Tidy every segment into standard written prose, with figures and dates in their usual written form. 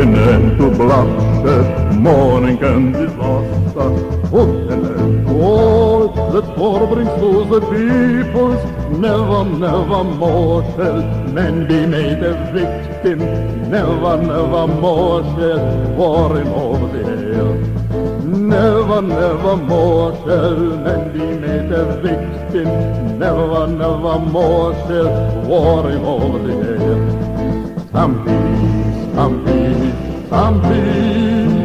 an end to bloodshed, mourning and disaster. Put an end to all that war brings to the peoples. Never, never more shall men be made a victim. Never, never more shall warring over the air. Never, never more shall men be made a victim. Never, never more shall warring over the air. Some peace, some peace, some peace.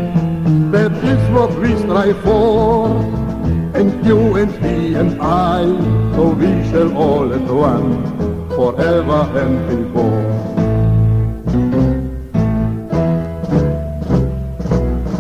That is what we strive for. And you and he and I, so we shall all at one, forever and before.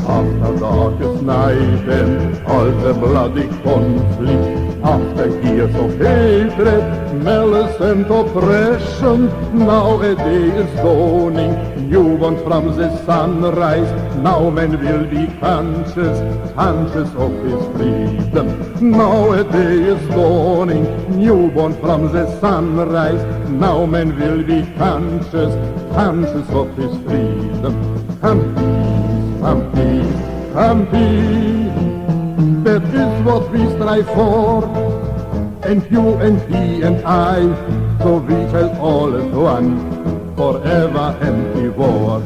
After darkest night and all the bloody conflict, after years of hatred, malice and oppression, now a day is dawning, new one from the sunrise. Now man will be conscious, conscious of his freedom. Now a day is dawning, newborn from the sunrise. Now man will be conscious, conscious of his freedom. Come peace, come peace, come peace. That is what we strive for. And you and he and I, so we shall all as one, forever and before.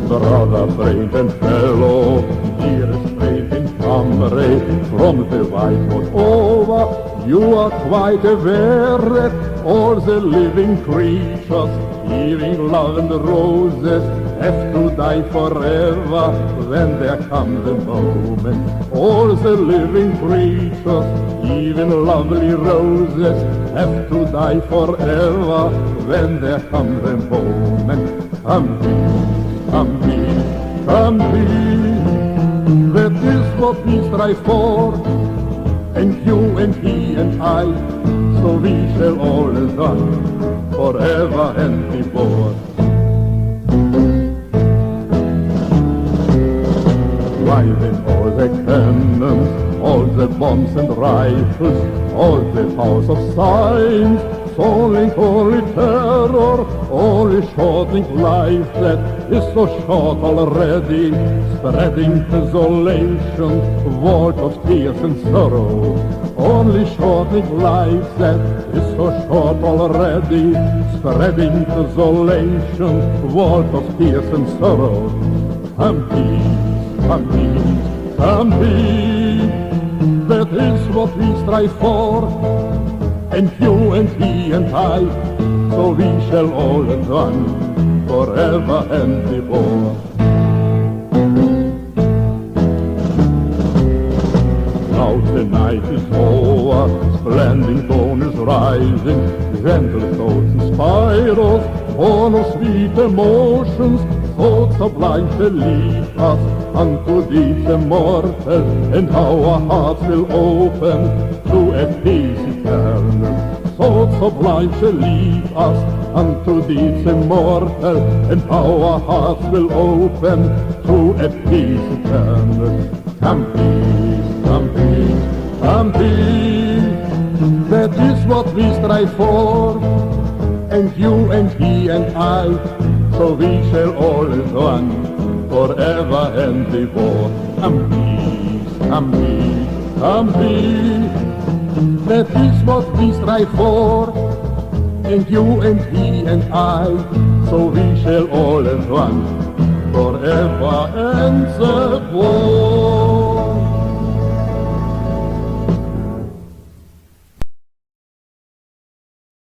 Brother, friend and fellow, dearest friend and comrade, from the white over, you are quite aware that all the living creatures, hearing love and roses, have to die forever when there comes a moment. All the living creatures, even lovely roses, have to die forever when there comes a moment. Come peace, come peace, come peace. That is what we strive for. And you and he and I, so we shall all as one, forever and before. Driving all the cannons, all the bombs and rifles, all the powers of science, sowing only terror, only shortening life that is so short already, spreading desolation, vault of tears and sorrow. Only shortening life that is so short already, spreading desolation, vault of tears and sorrow. Come peace, come peace, come peace. That is what we strive for. And you and he and I, so we shall all at one, forever and before. Now the night is over, splendid dawn is rising, gentle thoughts and spirals, born of sweet emotions, thoughts sublime shall lead us unto deeds immortal, and our hearts will open to a peace eternal. Thoughts sublime shall lead us unto deeds immortal, and our hearts will open to a peace eternal. Come peace, come peace, come peace. That is what we strive for. And you and he and I, so we shall all as one, forever and before. Come peace, come peace, come peace. That is what we strive for. And you and he and I, so we shall all as one, forever and ever.